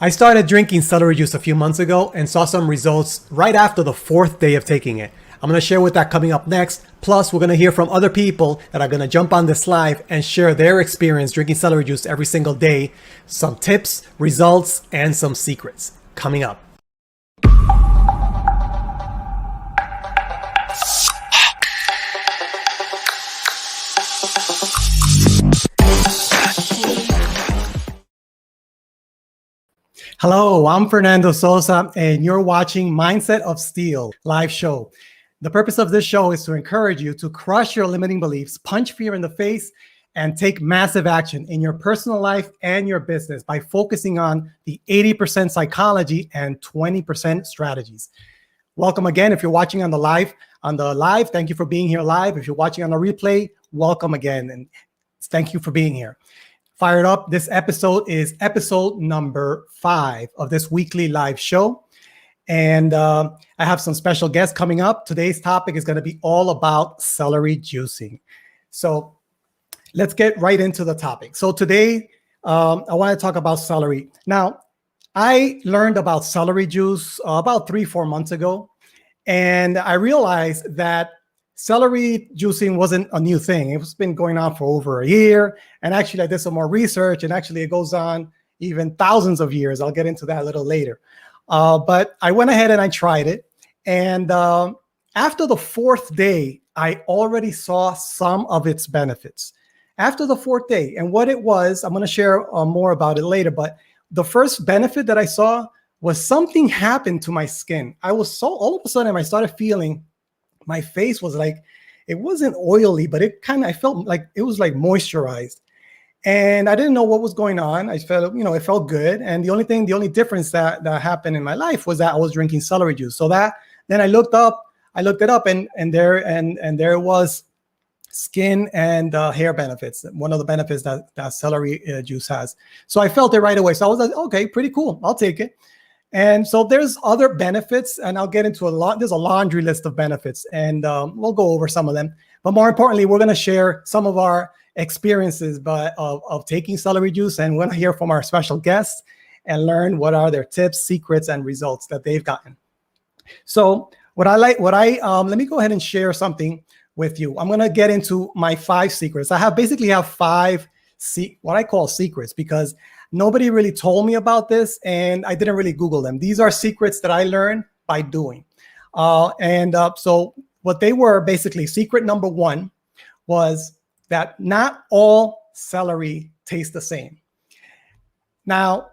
I started drinking celery juice a few months ago and saw some results right after the 4th day of taking it. I'm going to share with that coming up next. Plus, we're going to hear from other people that are going to jump on this live and share their experience drinking celery juice every single day, some tips, results, and some secrets coming up. Hello, I'm Fernando Sosa, and you're watching Mindset of Steel live show. The purpose of this show is to encourage you to crush your limiting beliefs, punch fear in the face, and take massive action in your personal life and your business by focusing on the 80% psychology and 20% strategies. Welcome again. If you're watching on the live, thank you for being here live. If you're watching on the replay, welcome again, and thank you for being here. Fired up. This episode is episode number 5 of this weekly live show. And I have some special guests coming up. Today's topic is going to be all about celery juicing. So let's get right into the topic. So today, I want to talk about celery. Now, I learned about celery juice about 3-4 months ago. And I realized that celery juicing wasn't a new thing. It's been going on for over a year. And actually, I did some more research, and actually it goes on even thousands of years. I'll get into that a little later. But I went ahead and I tried it. And after the 4th day, I already saw some of its benefits. After the 4th day, and what it was, I'm going to share more about it later. But the first benefit that I saw was something happened to my skin. All of a sudden, I started feeling my face was like, it wasn't oily, but I felt like it was like moisturized. And I didn't know what was going on. I felt, it felt good. And the only difference that happened in my life was that I was drinking celery juice. So then I looked it up and there was skin and hair benefits. One of the benefits that celery juice has. So I felt it right away. So I was like, okay, pretty cool. I'll take it. And so there's other benefits, and I'll get into there's a laundry list of benefits, and we'll go over some of them. But more importantly, we're going to share some of our experiences of taking celery juice, and we're going to hear from our special guests and learn what are their tips, secrets, and results that they've gotten. So let me go ahead and share something with you. I'm going to get into my 5 secrets. I basically have 5 what I call secrets, because nobody really told me about this, and I didn't really Google them. These are secrets that I learned by doing. So what they were, basically, secret number 1 was that not all celery tastes the same. Now,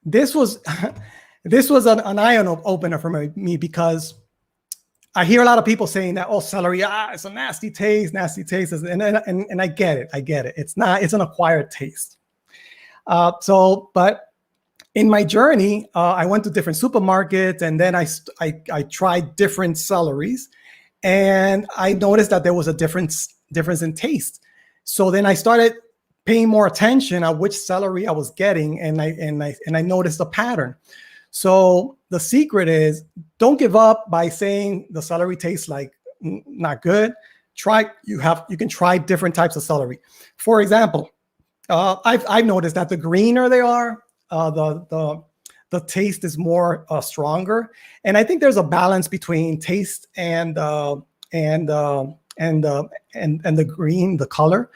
this was an eye opener for me, because I hear a lot of people saying that, oh, celery, it's a nasty taste, and I get it. It's an acquired taste. But in my journey, I went to different supermarkets, and then I tried different celeries, and I noticed that there was a difference in taste. So then I started paying more attention at which celery I was getting, and I noticed a pattern. So the secret is, don't give up by saying the celery tastes like not good. You can try different types of celery. For example, I've noticed that the greener they are, the taste is more stronger, and I think there's a balance between taste and the green, the color.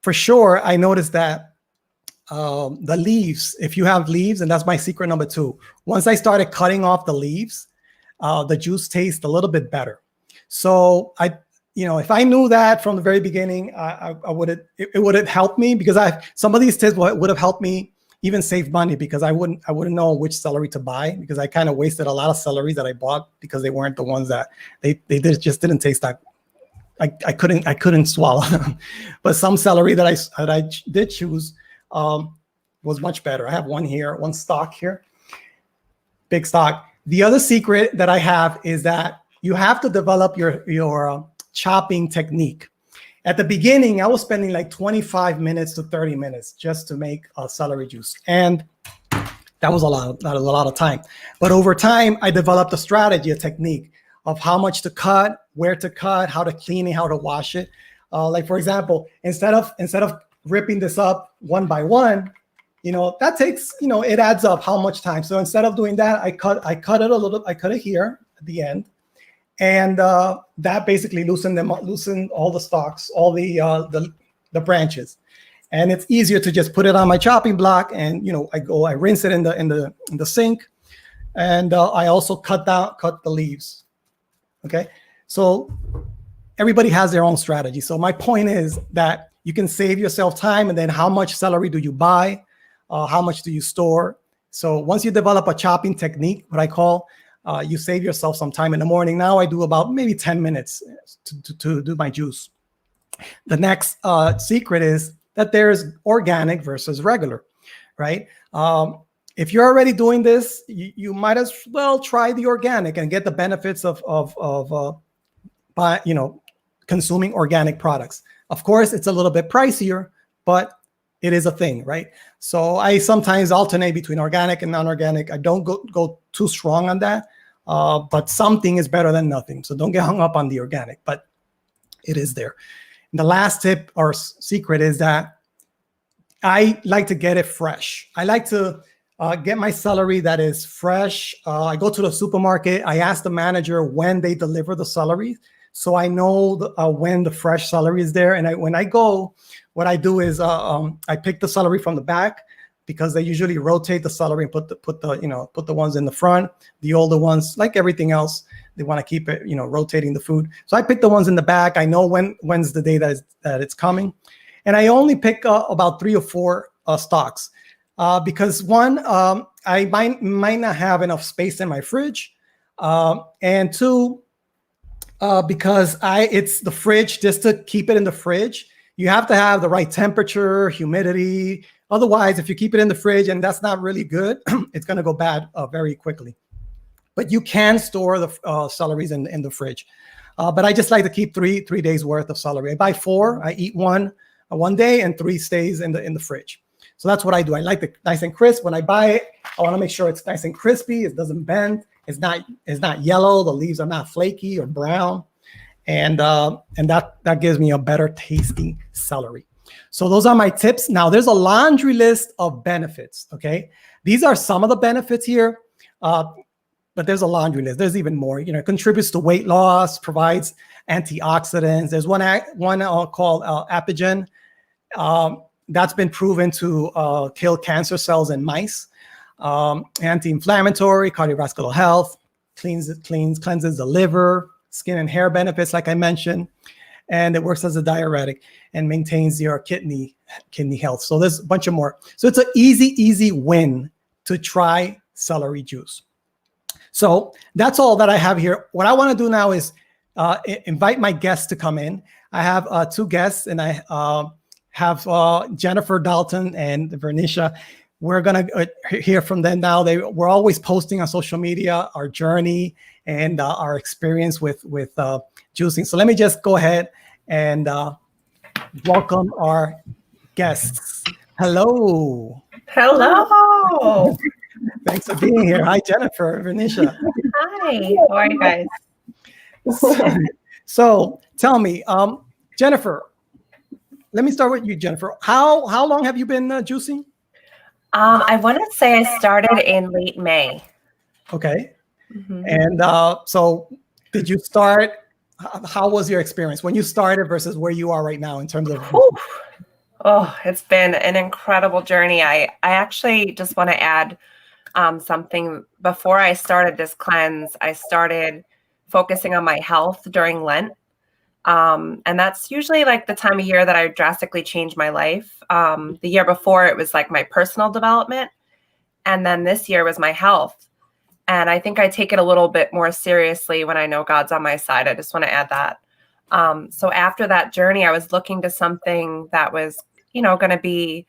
For sure, I noticed that the leaves. If you have leaves, and that's my secret number 2. Once I started cutting off the leaves, the juice tastes a little bit better. So if I knew that from the very beginning, it would have helped me, because some of these tips would have helped me even save money, because I wouldn't know which celery to buy, because I kind of wasted a lot of celery that I bought because they weren't the ones that just didn't taste that. I couldn't swallow them. But some celery that I did choose was much better. I have one stock here, big stock. The other secret that I have is that you have to develop your chopping technique. At the beginning, I was spending like 25 minutes to 30 minutes just to make a celery juice. And that was a lot of time. But over time, I developed a strategy, a technique of how much to cut, where to cut, how to clean it, how to wash it. Like, for example, instead of ripping this up one by one, that takes, it adds up how much time. So instead of doing that, I cut it a little, I cut it here at the end. And that basically loosened all the stalks, all the branches. And it's easier to just put it on my chopping block, and I rinse it in the sink, and I also cut the leaves. Okay, so everybody has their own strategy. So my point is that you can save yourself time, and then how much celery do you buy? How much do you store? So once you develop a chopping technique, what I call, you save yourself some time in the morning. Now I do about maybe 10 minutes to do my juice. The next secret is that there's organic versus regular, right? If you're already doing this, you might as well try the organic and get the benefits of consuming organic products. Of course, it's a little bit pricier, but it is a thing, right? So I sometimes alternate between organic and non-organic. I don't go too strong on that, but something is better than nothing. So don't get hung up on the organic, but it is there. And the last tip or secret is that I like to get it fresh. I like to get my celery that is fresh. I go to the supermarket. I ask the manager when they deliver the celery, so I know when the fresh celery is there. And when I go, what I do is I pick the celery from the back, because they usually rotate the celery and put the ones in the front. The older ones, like everything else, they want to keep it, rotating the food. So I pick the ones in the back. I know when's the day that it's coming, and I only pick about 3 or 4 stalks, because one, I might not have enough space in my fridge, and two, because it's the fridge. Just to keep it in the fridge, you have to have the right temperature, humidity. Otherwise, if you keep it in the fridge and that's not really good, it's going to go bad very quickly. But you can store the celeries in the fridge. But I just like to keep 3 days worth of celery. I buy 4. I eat one day, and 3 stays in the fridge. So that's what I do. I like it nice and crisp. When I buy it, I want to make sure it's nice and crispy. It doesn't bend. It's not yellow. The leaves are not flaky or brown, and that gives me a better tasting celery. So those are my tips. Now there's a laundry list of benefits. Okay, these are some of the benefits here, but there's a laundry list. There's even more. It contributes to weight loss, provides antioxidants. There's one called Apigen. That's been proven to kill cancer cells in mice. Anti-inflammatory, cardiovascular health, cleanses the liver, skin and hair benefits, like I mentioned, and it works as a diuretic and maintains your kidney health. So there's a bunch of more. So it's an easy win to try celery juice. So that's all that I have here. What I want to do now is invite my guests to come in. I have 2 guests, and I have Jennifer Dalton and Vernicia. We're going to hear from them now. We're always posting on social media our journey and our experience with juicing. So let me just go ahead and welcome our guests. Hello. Hello. Thanks for being here. Hi, Jennifer, Vernicia. Hi. How are you guys? So tell me, Jennifer, let me start with you, Jennifer. How long have you been juicing? I want to say I started in late May. Okay. Mm-hmm. And so did you start, how was your experience when you started versus where you are right now in terms of? Oh, it's been an incredible journey. I actually just want to add something. Before I started this cleanse, I started focusing on my health during Lent. And that's usually like the time of year that I drastically change my life. The year before, it was like my personal development. And then this year was my health. And I think I take it a little bit more seriously when I know God's on my side. I just want to add that. So after that journey, I was looking to something that was, going to be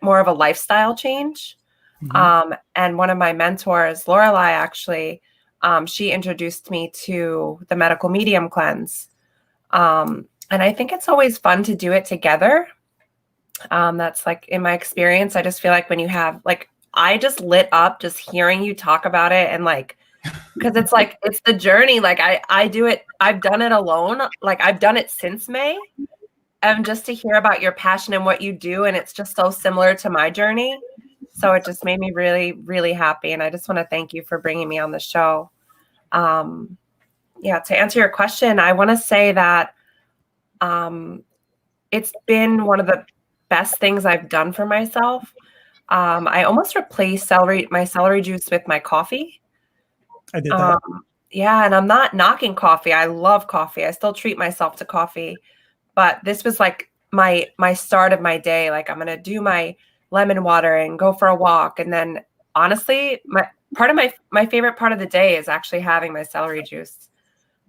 more of a lifestyle change. Mm-hmm. And one of my mentors, Lorelai, actually, she introduced me to the medical medium cleanse. And I think it's always fun to do it together. That's like in my experience, I just feel like when you have I just lit up just hearing you talk about it, and because it's the journey. I do it. I've done it alone. I've done it since May, and just to hear about your passion and what you do. And it's just so similar to my journey. So it just made me really, really happy. And I just want to thank you for bringing me on the show. Yeah, to answer your question, I want to say that it's been one of the best things I've done for myself. I almost replaced my celery juice with my coffee. I did that. Yeah, and I'm not knocking coffee. I love coffee. I still treat myself to coffee. But this was like my start of my day. Like, I'm going to do my lemon water and go for a walk. And then honestly, my favorite part of the day is actually having my celery juice.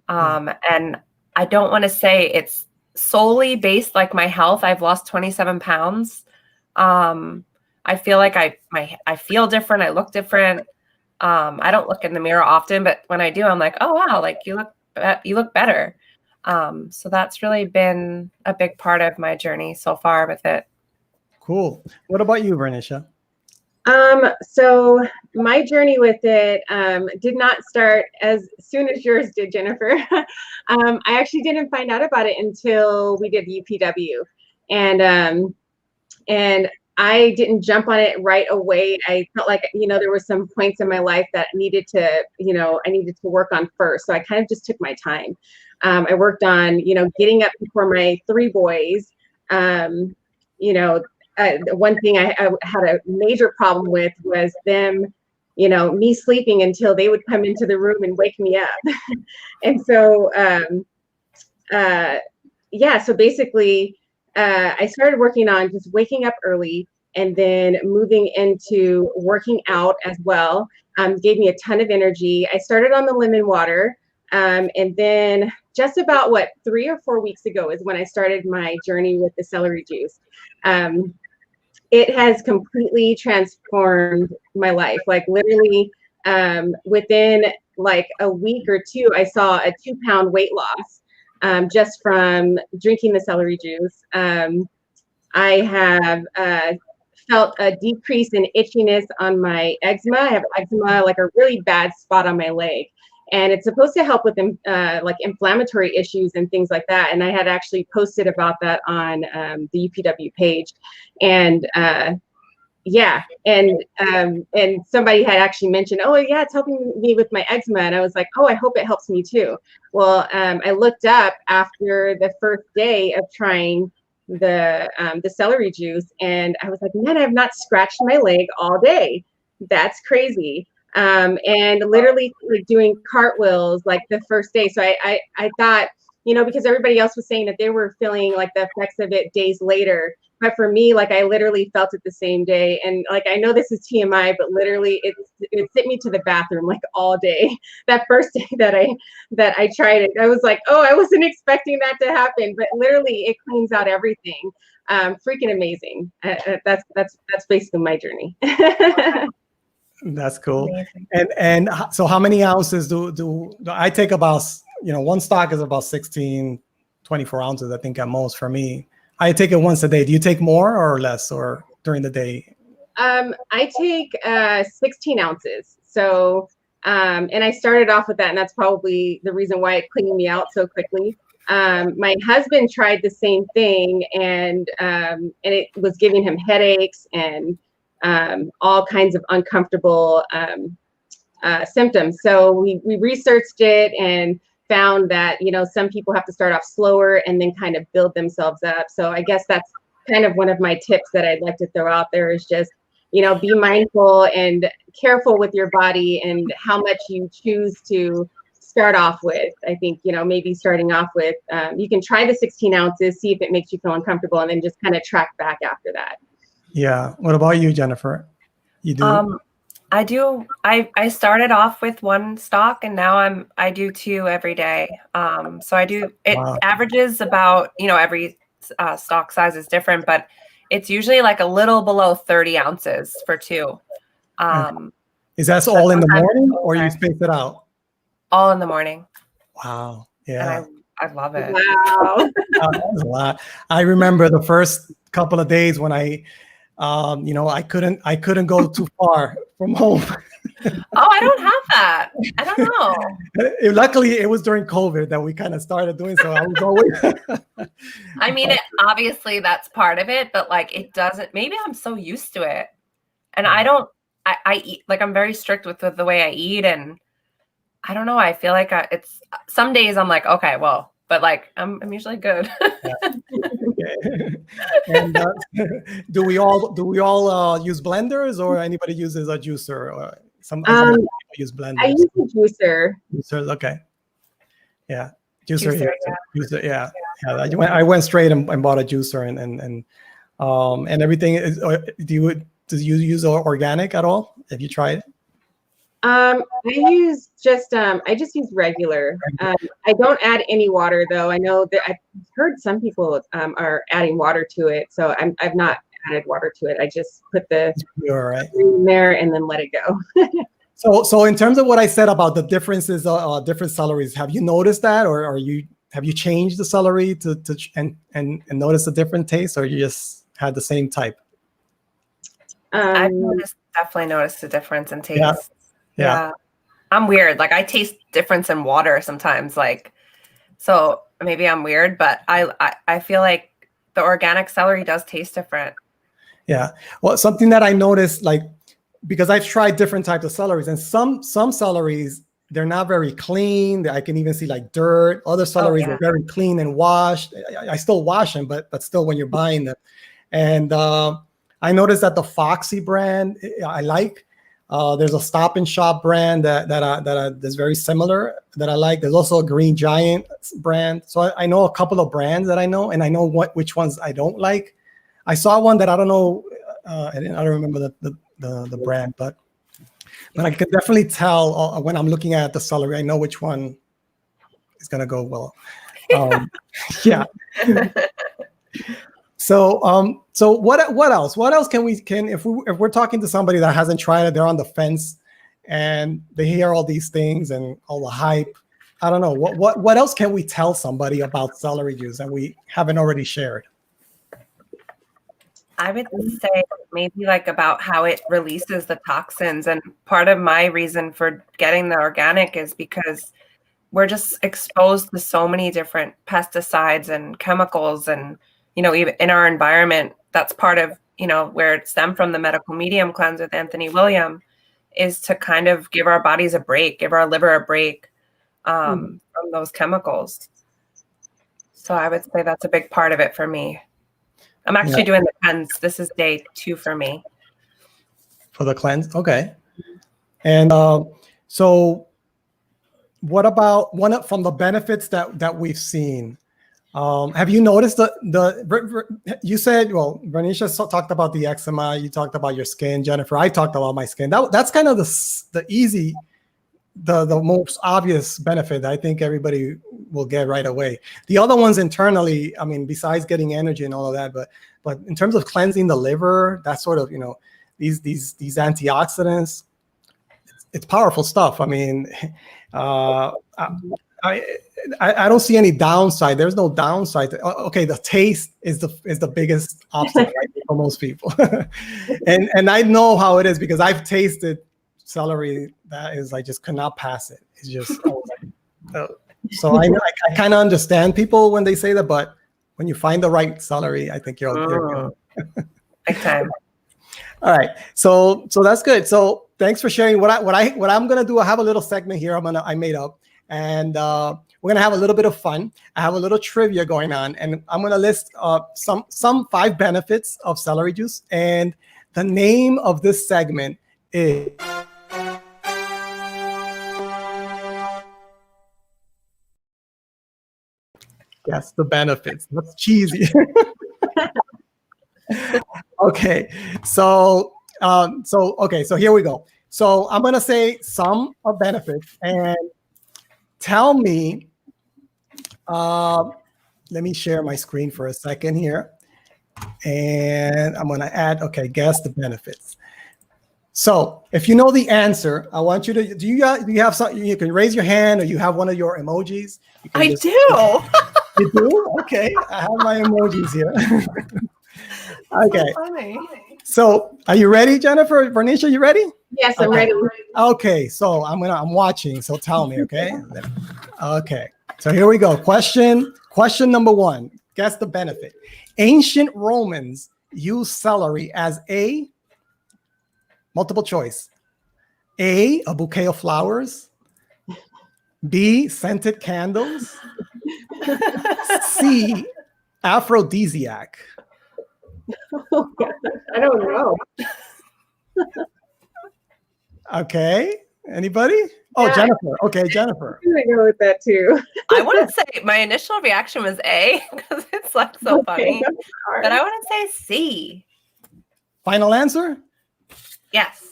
And I don't want to say it's solely based like my health. I've lost 27 pounds. I feel like I feel different. I look different. I don't look in the mirror often, but when I do, I'm like, oh wow, like you look better. So that's really been a big part of my journey so far with it. Cool. What about you, Vernicia? So my journey with it did not start as soon as yours did, Jennifer. I actually didn't find out about it until we did UPW, and I didn't jump on it right away. I felt like, there were some points in my life that I needed to work on first. So I kind of just took my time. I worked on, getting up before my 3 boys. One thing I had a major problem with was them, me sleeping until they would come into the room and wake me up. And so, so basically, I started working on just waking up early and then moving into working out as well. Gave me a ton of energy. I started on the lemon water. And then just about 3 or 4 weeks ago is when I started my journey with the celery juice. It has completely transformed my life. Like literally within like a week or 2, I saw a 2-pound weight loss just from drinking the celery juice. I have felt a decrease in itchiness on my eczema. I have eczema, like a really bad spot on my leg. And it's supposed to help with like inflammatory issues and things like that. And I had actually posted about that on the UPW page. And and somebody had actually mentioned, oh yeah, it's helping me with my eczema. And I was like, oh, I hope it helps me too. Well, I looked up after the first day of trying the celery juice, and I was like, man, I've not scratched my leg all day. That's crazy. And literally like doing cartwheels like the first day. So I thought, because everybody else was saying that they were feeling like the effects of it days later. But for me, like I literally felt it the same day. And like, I know this is TMI, but literally it sent me to the bathroom like all day. That first day that I tried it, I was like, oh, I wasn't expecting that to happen, but literally it cleans out everything. Freaking amazing. That's basically my journey. That's cool. Amazing. And so how many ounces do I take? About, one stock is about 16, 24 ounces, I think at most for me. I take it once a day. Do you take more or less or during the day? I take 16 ounces. So, and I started off with that, and that's probably the reason why it cleaned me out so quickly. My husband tried the same thing, and it was giving him headaches and all kinds of uncomfortable symptoms. So we researched it and found that, some people have to start off slower and then kind of build themselves up. So I guess that's kind of one of my tips that I'd like to throw out there is just, be mindful and careful with your body and how much you choose to start off with. I think, maybe starting off with, you can try the 16 ounces, see if it makes you feel uncomfortable, and then just kind of track back after that. Yeah. What about you, Jennifer? You do? I do. I started off with 1 stock, and now I do 2 every day. So I do, it averages about, every stock size is different, but it's usually like a little below 30 ounces for 2. Is that all in the morning or you space it out? All in the morning. Wow. Yeah. And I love it. Wow. That was a lot. I remember the first couple of days when I couldn't go too far from home. Oh, I don't have that. I don't know. Luckily, it was during COVID that we kind of started doing so. I was always. I mean, obviously that's part of it, but like it doesn't. Maybe I'm so used to it. And I don't, I eat, like, I'm very strict with the way I eat. And I don't know. I feel like it's some days I'm like, okay, well, but like, I'm usually good. Okay. And do we all use blenders, or anybody uses a juicer, or some people use blenders? I use a juicer. Juicers, okay. Yeah. Juicer, Juicer, Juicer, yeah. I went straight and bought a juicer, and everything is. Do you use organic at all? Have you tried? I just use regular. I don't add any water, though. I know that I've heard some people are adding water to it, so I've not added water to it. I just put the in there and then let it go. So in terms of what I said about the differences, different celeries, have you noticed that, or have you changed the celery and noticed a different taste, or you just had the same type? I've definitely noticed a difference in taste. Yeah. I'm weird. Like, I taste difference in water sometimes. Like, so maybe I'm weird, but I feel like the organic celery does taste different. Yeah. Well, something that I noticed, like, because I've tried different types of celeries, and some celeries, they're not very clean. I can even see like dirt. Other celeries are very clean and washed. I still wash them, but still when you're buying them. And I noticed that the Foxy brand I like. There's a Stop and Shop brand that's very similar that I like. There's also a Green Giant brand. So I know a couple of brands that I know, and I know which ones I don't like. I saw one that I don't know. I don't remember the brand, but I can definitely tell when I'm looking at the celery. I know which one is gonna go well. Yeah. So what else? What else can if we're talking to somebody that hasn't tried it, they're on the fence, and they hear all these things and all the hype. I don't know what else can we tell somebody about celery juice that we haven't already shared? I would say maybe like about how it releases the toxins. And part of my reason for getting the organic is because we're just exposed to so many different pesticides and chemicals, and even in our environment. That's part of where it stemmed from. The medical medium cleanse with Anthony William is to kind of give our bodies a break, give our liver a break from those chemicals. So I would say that's a big part of it for me. I'm actually doing the cleanse. This is day 2 for me. For the cleanse, okay. And so, what about one from the benefits that we've seen? Have you noticed you said, well, Bernicia talked about the eczema. You talked about your skin, Jennifer. I talked about my skin. That's kind of the easy, the most obvious benefit that I think everybody will get right away. The other ones internally, I mean, besides getting energy and all of that, but in terms of cleansing the liver, that sort of, these antioxidants, it's powerful stuff. I mean, I don't see any downside. There's no downside. Okay, the taste is the biggest obstacle for most people, and I know how it is because I've tasted celery that is, I just could not pass it. It's just so I kind of understand people when they say that, but when you find the right celery, I think you're good. Big time. All right, so that's good. So thanks for sharing. What I'm gonna do, I have a little segment here I made up, and we're gonna have a little bit of fun. I have a little trivia going on, and I'm gonna list some 5 benefits of celery juice, and the name of this segment is Guess the benefits. That's cheesy. Okay, so here we go. So I'm gonna say some of benefits, and tell me. Let me share my screen for a second here, and I'm gonna add. Okay, guess the benefits. So if you know the answer, I want you to. Do you have something? You can raise your hand, or you have one of your emojis. I do. You do? Okay, I have my emojis here. Okay. So funny. So are you ready, Jennifer? Bernicia, you ready? Yes, I'm ready. Okay, so I'm watching. So tell me, okay? Okay. So here we go. Question number 1. Guess the benefit. Ancient Romans used celery as a Multiple choice. A bouquet of flowers. B, scented candles. C, aphrodisiac. I don't know. Okay. Anybody? Oh, Yeah. Jennifer. Okay, Jennifer. I'm gonna go with that too. I wouldn't say my initial reaction was A because it's like so funny, that's hard. but I wouldn't say C. Final answer? Yes.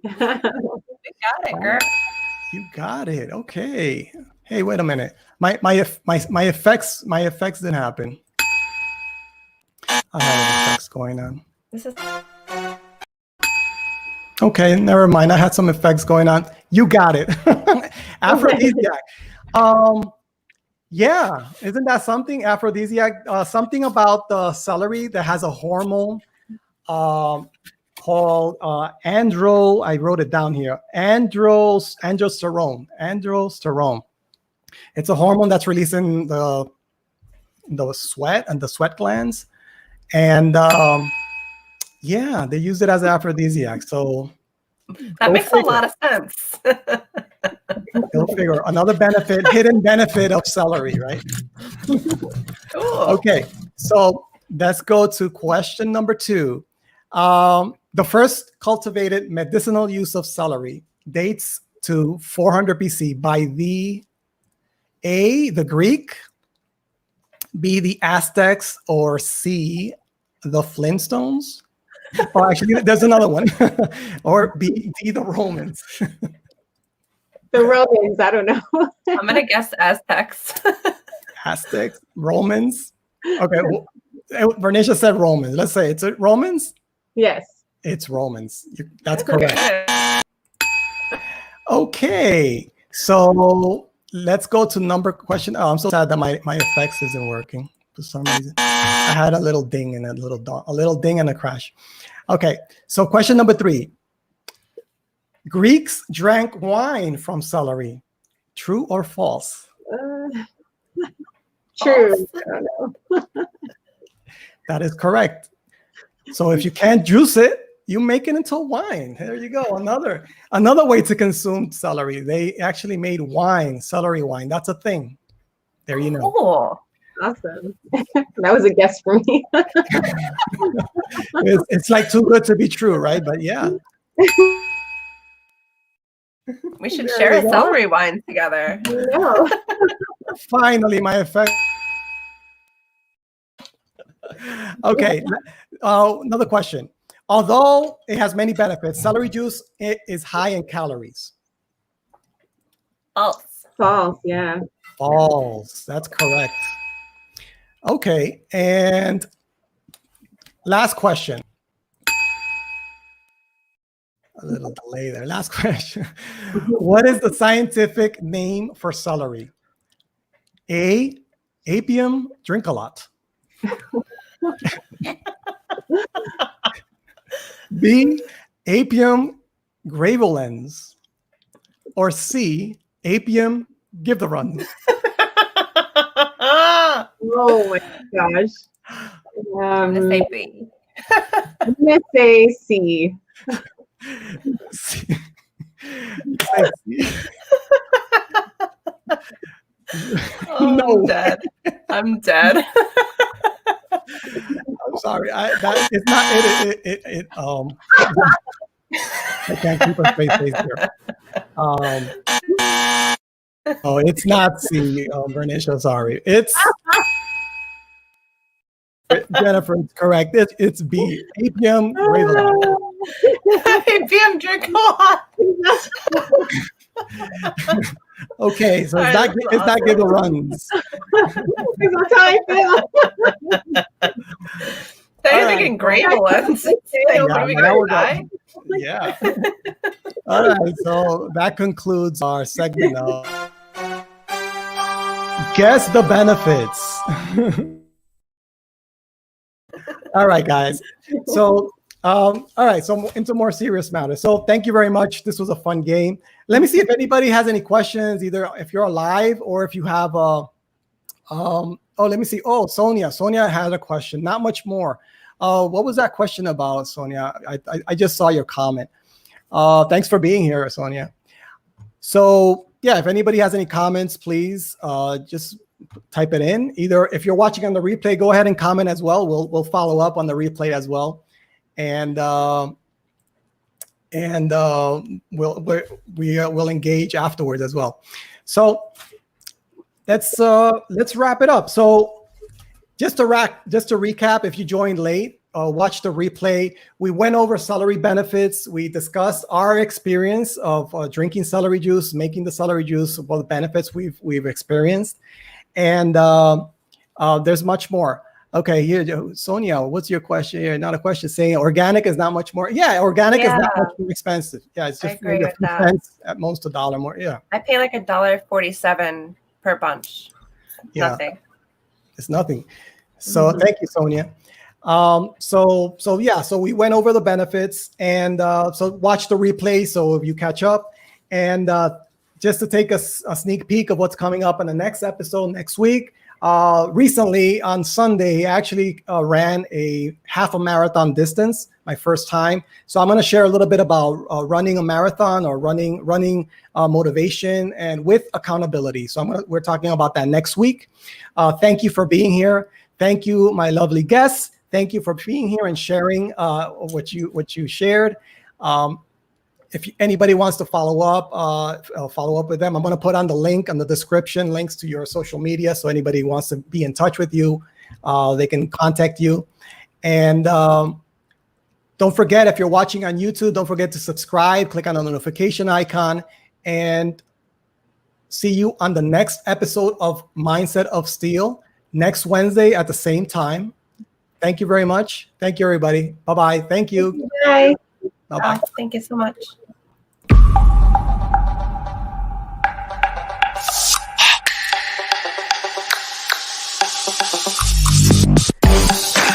You got it, girl. You got it. Okay. Hey, wait a minute. My effects didn't happen. I have effects going on. This is Okay, never mind. I had some effects going on. You got it. Aphrodisiac. Yeah, isn't that something? Aphrodisiac. Something about the celery that has a hormone called andro. I wrote it down here. Androsterone. Androsterone. It's a hormone that's released in the sweat and the sweat glands, and yeah, they use it as an aphrodisiac. So that makes a lot of sense. go figure. Another benefit, hidden benefit of celery, right? Cool. Okay, so let's go to question number 2. The first cultivated medicinal use of celery dates to 400 BC by the Greek, B, the Aztecs, or C, the Flintstones. Oh, actually, there's another one. Or B, the Romans. The Romans, I don't know. I'm gonna guess Aztecs. Aztecs, Romans. Okay, well, Vernicia said Romans. Let's say it's Romans. Yes. It's Romans. That's correct. Okay, so let's go to question. Oh, I'm so sad that my effects isn't working for some reason. I had a little ding and a little ding and a crash. Okay, so question number 3. Greeks drank wine from celery. True or false? True. I don't know. That is correct. So if you can't juice it, you make it into wine. There you go. Another way to consume celery. They actually made wine, celery wine. That's a thing. There you know. Cool. Awesome. That was a guess for me. It's like too good to be true, right? But yeah. We should share a celery wine together. No. Finally, my effect. Okay. Another question. Although it has many benefits, celery juice is high in calories. False. False, yeah. False. That's correct. Okay. And last question. A little delay there. Last question. What is the scientific name for celery? A, Apium drink-a-lot. B, Apium graveolens. Or C, Apium give the run. Oh my gosh. I'm gonna say B. I'm gonna say C. C. Oh, No. I'm dead. I'm dead. I'm sorry. It's not it. I can't keep a straight face here. Oh, it's not C, Vernicia. Sorry, it's Jennifer. It's correct. It's B. Apium graveolens. Apium drink a lot. Okay, so it's not give the runs. That's how I feel. They're thinking graveolens. What are we gonna die? Yeah. All right, so that concludes our segment of Guess the Benefits. All right, guys. So, all right, so into more serious matters. So thank you very much. This was a fun game. Let me see if anybody has any questions, either if you're alive or if you have let me see. Oh, Sonia had a question. Not much more. What was that question about, Sonia? I just saw your comment. Thanks for being here, Sonia. So yeah, if anybody has any comments, please just type it in. Either if you're watching on the replay, go ahead and comment as well. We'll follow up on the replay as well, and we'll engage afterwards as well. So let's wrap it up. So just to recap, if you joined late, watch the replay. We went over celery benefits. We discussed our experience of drinking celery juice, making the celery juice, what the benefits we've experienced, and there's much more. Okay, here, Sonia, what's your question here? Not a question, saying organic is not much more. Yeah, organic is not much more expensive. Yeah, it's just maybe a few cents, at most $1 more. Yeah. I pay like $1.47 per bunch. Yeah. Nothing. It's nothing. So thank you, Sonia. So we went over the benefits, and so watch the replay so you catch up. And just to take a sneak peek of what's coming up in the next episode next week. Recently on Sunday, I actually ran a half a marathon distance, my first time. So I'm going to share a little bit about running a marathon or running motivation and with accountability. So we're talking about that next week. Thank you for being here. Thank you, my lovely guests. Thank you for being here and sharing what you shared. If anybody wants to follow up with them, I'm going to put on the link in the description, links to your social media. So anybody who wants to be in touch with you, they can contact you. And don't forget, if you're watching on YouTube, don't forget to subscribe, click on the notification icon, and see you on the next episode of Mindset of Steel next Wednesday at the same time. Thank you very much. Thank you, everybody. Bye-bye. Thank you. Bye. Bye-bye. Thank you so much.